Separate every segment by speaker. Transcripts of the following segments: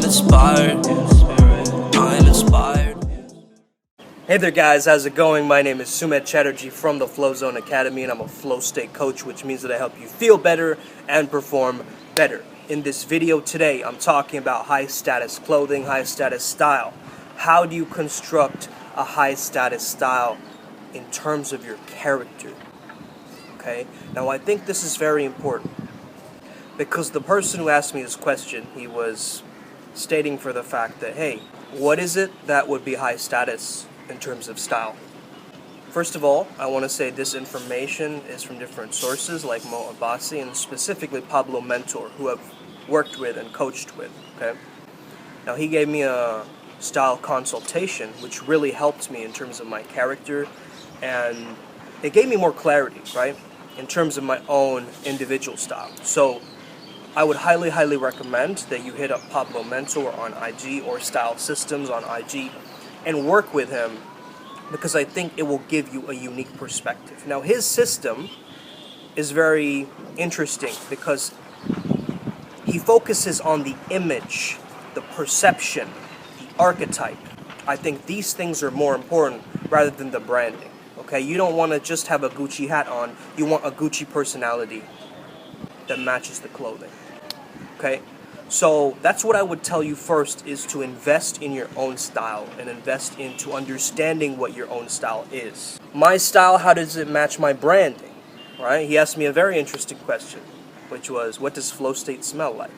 Speaker 1: I'm inspired. I'm inspired.
Speaker 2: Hey there guys, how's it going? My name is Sumedh Chatterjee from the Flow Zone Academy, and I'm a flow state coach, which means that I help you feel better and perform better. In this video today, I'm talking about high status clothing, high status style. How do you construct a high status style in terms of your character? Okay, now I think this is very important because the person who asked me this question, he was stating for the fact that, hey, what is it that would be high status in terms of style? First of all, I want to say this information is from different sources like Mo Abbasi and specifically Pablo Mentor, who I've worked with and coached with. Okay, now he gave me a style consultation which really helped me in terms of my character, and it gave me more clarity, right, in terms of my own individual style. So I would highly recommend that you hit up Pablo Mentor on IG or Style Systems on IG and work with him, because I think it will give you a unique perspective. Now, his system is very interesting because he focuses on the image, the perception, the archetype. I think these things are more important rather than the branding. Okay, you don't want to just have a Gucci hat on, you want a Gucci personality that matches the clothing. Okay, so that's what I would tell you first, is to invest in your own style and invest into understanding what your own style is. My style, how does it match my branding? Right? He asked me a very interesting question, which was, what does flow state smell like?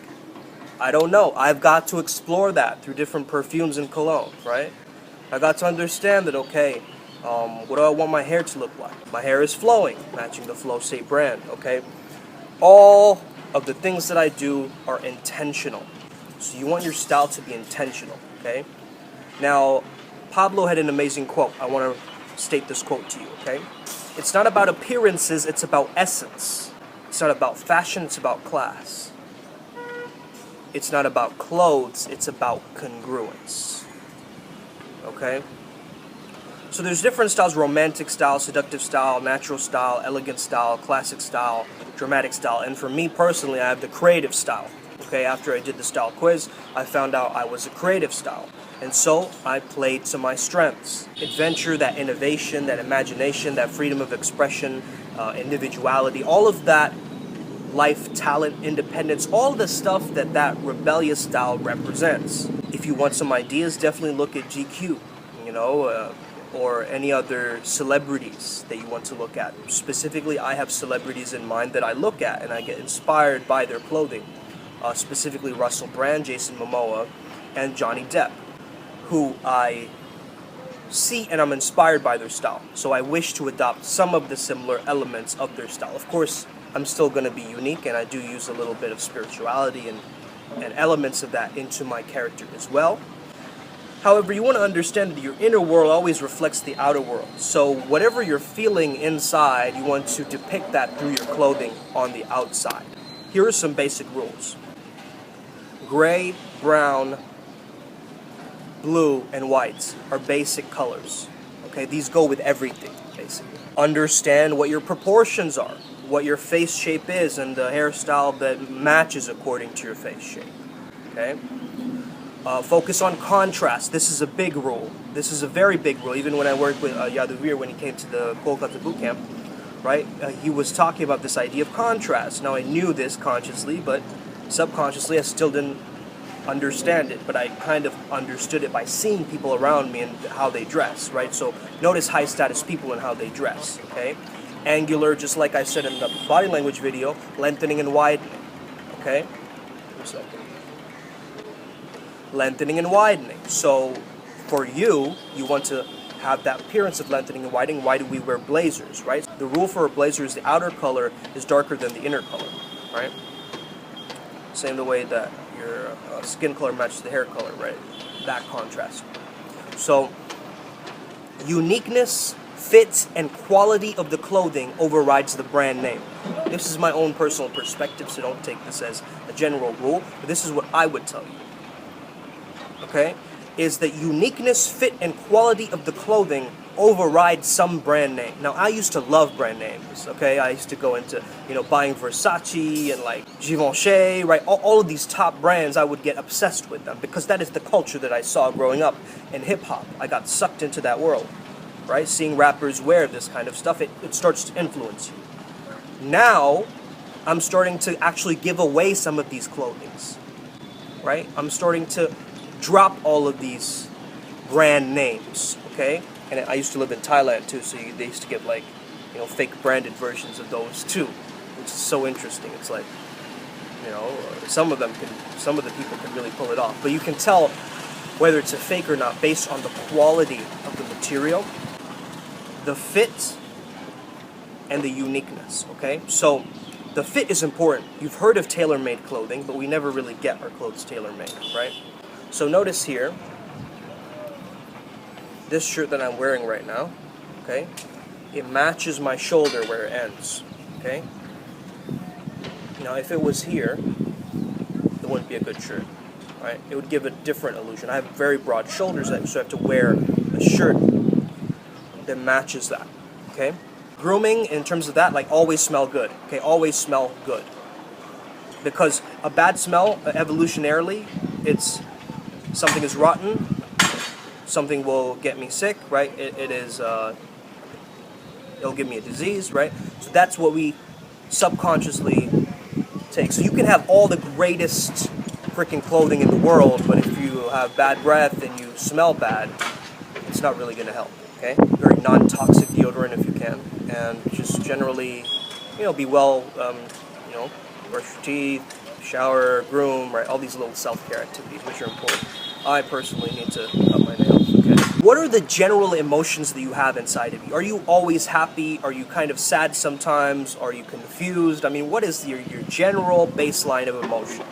Speaker 2: I don't know. I've got to explore that through different perfumes and cologne, right? I got to understand that, okay, what do I want my hair to look like? My hair is flowing, matching the flow state brand, okay? All of the things that I do are intentional. So you want your style to be intentional, okay? Now, Pablo had an amazing quote. I want to state this quote to you, okay? It's not about appearances, it's about essence. It's not about fashion, it's about class. It's not about clothes, it's about congruence. Okay? So there's different styles: romantic style, seductive style, natural style, elegant style, classic style, dramatic style. And for me personally, I have the creative style. Okay, after I did the style quiz, I found out I was a creative style. And so I played to my strengths. Adventure, that innovation, that imagination, that freedom of expression, individuality, all of that, life, talent, independence, all the stuff that rebellious style represents. If you want some ideas, definitely look at GQ, or any other celebrities that you want to look at. Specifically, I have celebrities in mind that I look at and I get inspired by their clothing. Specifically Russell Brand, Jason Momoa, and Johnny Depp, who I see and I'm inspired by their style. So I wish to adopt some of the similar elements of their style. Of course, I'm still going to be unique, and I do use a little bit of spirituality and elements of that into my character as well. However, you want to understand that your inner world always reflects the outer world. So whatever you're feeling inside, you want to depict that through your clothing on the outside. Here are some basic rules. Gray, brown, blue, and white are basic colors. Okay, these go with everything, basically. Understand what your proportions are, what your face shape is, and the hairstyle that matches according to your face shape. Okay? Focus on contrast. This is a big rule. This is a very big rule. Even when I worked with Yaduvir when he came to the Kolkata bootcamp, right? He was talking about this idea of contrast. Now, I knew this consciously, but subconsciously I still didn't understand it. But I kind of understood it by seeing people around me and how they dress, right? So notice high status people and how they dress, okay? Angular, just like I said in the body language video, lengthening and widening, okay? Give me a second. Lengthening and widening. So for you want to have that appearance of lengthening and widening. Why do we wear blazers, right? The rule for a blazer is the outer color is darker than the inner color, right? Same the way that your skin color matches the hair color, right? That contrast. So uniqueness, fit, and quality of the clothing overrides the brand name. This is my own personal perspective, so don't take this as a general rule, but this is what I would tell you. Okay, is that uniqueness, fit, and quality of the clothing override some brand name. Now, I used to love brand names, okay? I used to go into, buying Versace and like Givenchy, right? All of these top brands, I would get obsessed with them because that is the culture that I saw growing up in hip-hop. I got sucked into that world, right? Seeing rappers wear this kind of stuff, it starts to influence you. Now, I'm starting to actually give away some of these clothings, right? I'm starting to drop all of these brand names, okay? And I used to live in Thailand too, so they used to get like, fake branded versions of those too, which is so interesting. It's like, some of the people can really pull it off, but you can tell whether it's a fake or not based on the quality of the material, the fit, and the uniqueness, okay? So the fit is important. You've heard of tailor-made clothing, but we never really get our clothes tailor-made, right? So notice here, this shirt that I'm wearing right now, okay, it matches my shoulder where it ends, okay? Now, if it was here, it wouldn't be a good shirt, right? It would give a different illusion. I have very broad shoulders, so I have to wear a shirt that matches that, okay? Grooming, in terms of that, like, always smell good, okay? Always smell good. Because a bad smell, evolutionarily, it's something is rotten, something will get me sick, right? It'll give me a disease, right? So that's what we subconsciously take. So you can have all the greatest freaking clothing in the world, but if you have bad breath and you smell bad, it's not really going to help, okay? Very non-toxic deodorant if you can, and just generally, be well, brush your teeth, shower, groom, right? All these little self-care activities, which are important. I personally need to cut my nails, okay? What are the general emotions that you have inside of you? Are you always happy? Are you kind of sad sometimes? Are you confused? I mean, what is your general baseline of emotion?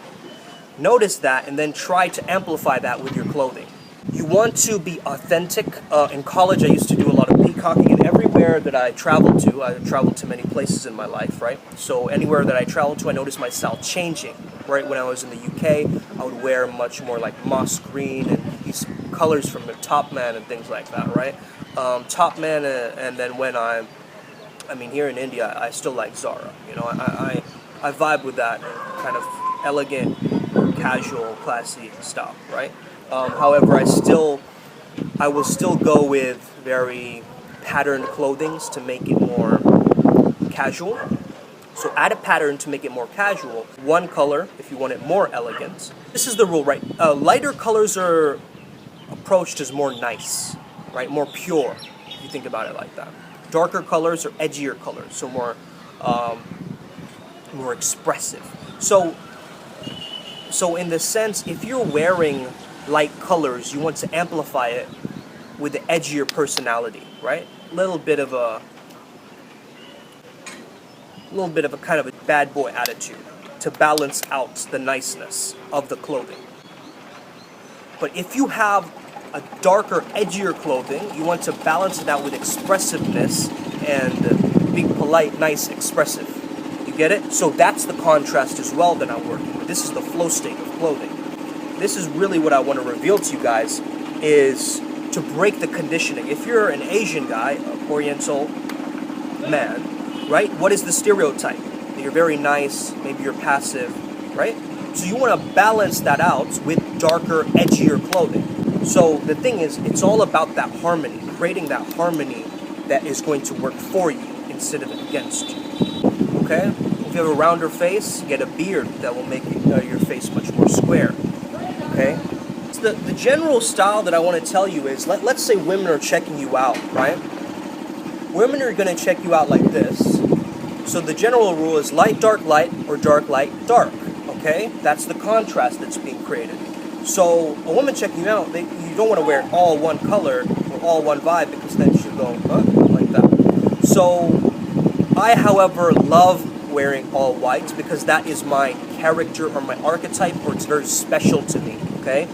Speaker 2: Notice that and then try to amplify that with your clothing. You want to be authentic. In college, I used to do a lot of peacocking, and everywhere that I traveled to many places in my life, right? So anywhere that I traveled to, I noticed my style changing, right? When I was in the UK, I would wear much more like moss green and these colors from the Top Man and things like that, right? Top Man, and then when here in India, I still like Zara. I vibe with that kind of elegant, casual, classy style, right? However, I will still go with very patterned clothings to make it more casual. So add a pattern to make it more casual. One color if you want it more elegant. This is the rule, right? Lighter colors are approached as more nice, right? More pure, if you think about it like that. Darker colors are edgier colors, so more expressive. So in the sense, if you're wearing light colors, you want to amplify it with the edgier personality, right? A little bit of a kind of a bad boy attitude to balance out the niceness of the clothing. But if you have a darker, edgier clothing, you want to balance it out with expressiveness and being polite, nice, expressive. You get it? So that's the contrast as well that I'm working with. This is the flow state of clothing. This is really what I want to reveal to you guys, is to break the conditioning. If you're an Asian guy, an Oriental man, right? What is the stereotype? You're very nice, maybe you're passive, right? So you want to balance that out with darker, edgier clothing. So the thing is, it's all about that harmony, creating that harmony that is going to work for you instead of against you, okay? If you have a rounder face, get a beard that will make your face much more square. Okay? So the general style that I want to tell you is, let's say women are checking you out, right? Women are going to check you out like this. So the general rule is light, dark, or dark, light, dark. Okay? That's the contrast that's being created. So a woman checking you out, you don't want to wear all one color or all one vibe, because then she'll go, huh? Like that. So I, however, love wearing all white because that is my character or my archetype, or it's very special to me, okay?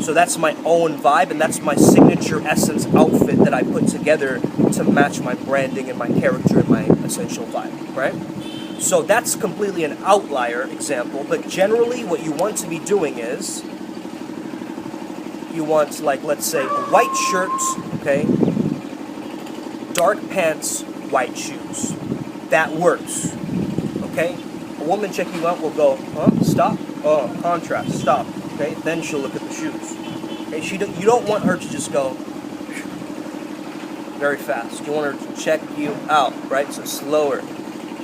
Speaker 2: So that's my own vibe, and that's my signature essence outfit that I put together to match my branding and my character and my essential vibe, right? So that's completely an outlier example, but generally what you want to be doing is, you want, like, let's say a white shirt, okay, dark pants, white shoes. That works. Okay? A woman checking you out will go, huh? Stop. Oh, contrast. Stop. Okay? Then she'll look at the shoes. Okay? You don't want her to just go very fast. You want her to check you out, right? So slower.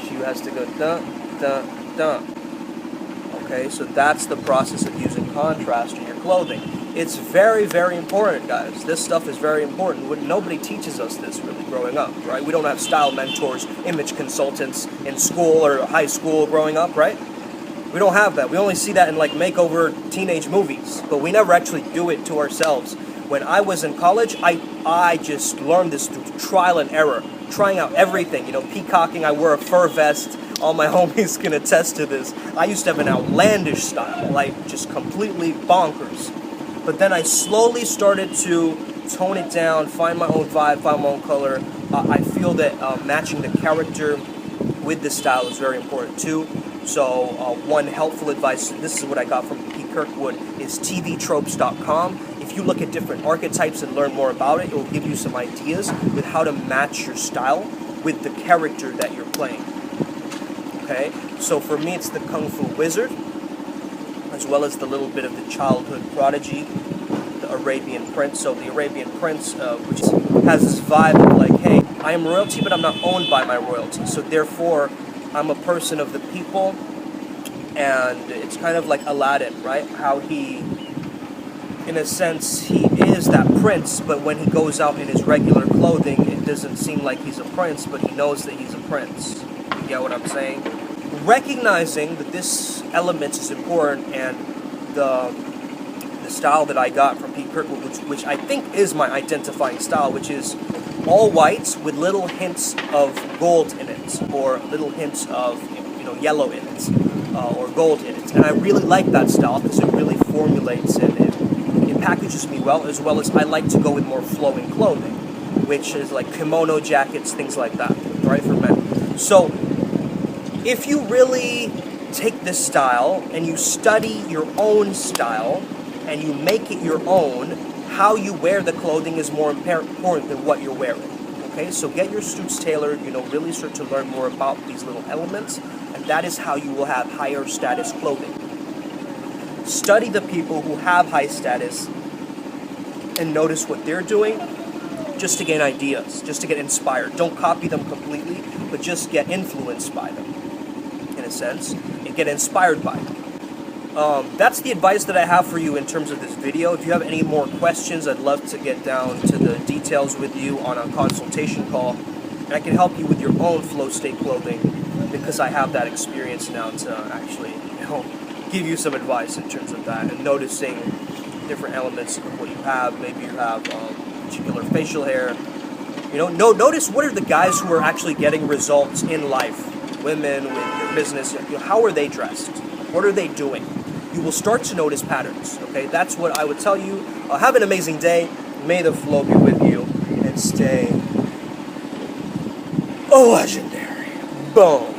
Speaker 2: She has to go dun, dun, dun. Okay? So that's the process of using contrast in your clothing. It's very, very important, guys. This stuff is very important. Nobody teaches us this really growing up, right? We don't have style mentors, image consultants in school or high school growing up, right? We don't have that. We only see that in like makeover teenage movies, but we never actually do it to ourselves. When I was in college, I just learned this through trial and error, trying out everything. You know, peacocking, I wore a fur vest. All my homies can attest to this. I used to have an outlandish style, like just completely bonkers. But then I slowly started to tone it down, find my own vibe, find my own color. I feel that matching the character with the style is very important too. So one helpful advice, this is what I got from Pete Kirkwood, is tvtropes.com. If you look at different archetypes and learn more about it, it will give you some ideas with how to match your style with the character that you're playing. Okay, so for me it's the Kung Fu Wizard, as well as the little bit of the childhood prodigy, the Arabian Prince. So the Arabian Prince, which has this vibe of like, hey, I am royalty, but I'm not owned by my royalty. So therefore, I'm a person of the people, and it's kind of like Aladdin, right? How he, in a sense, he is that prince, but when he goes out in his regular clothing, it doesn't seem like he's a prince, but he knows that he's a prince. You get what I'm saying? Recognizing that this element is important, and the style that I got from Pete Kirkwood, which I think is my identifying style, which is all whites with little hints of gold in it, or little hints of yellow in it, or gold in it. And I really like that style because it really formulates and it packages me well, as well as I like to go with more flowing clothing, which is like kimono jackets, things like that, right, for men. So if you really take this style and you study your own style and you make it your own, how you wear the clothing is more important than what you're wearing. Okay, so get your suits tailored, really start to learn more about these little elements, and that is how you will have higher status clothing. Study the people who have high status and notice what they're doing, just to gain ideas, just to get inspired. Don't copy them completely, but just get influenced by them, in a sense, and get inspired by them. That's the advice that I have for you in terms of this video. If you have any more questions, I'd love to get down to the details with you on a consultation call, and I can help you with your own flow state clothing, because I have that experience now to actually give you some advice in terms of that, and noticing different elements of what you have. Maybe you have particular facial hair. Notice what are the guys who are actually getting results in life, women with their business. How are they dressed? What are they doing? You will start to notice patterns, okay? That's what I would tell you. Have an amazing day. May the flow be with you, and stay legendary. Boom.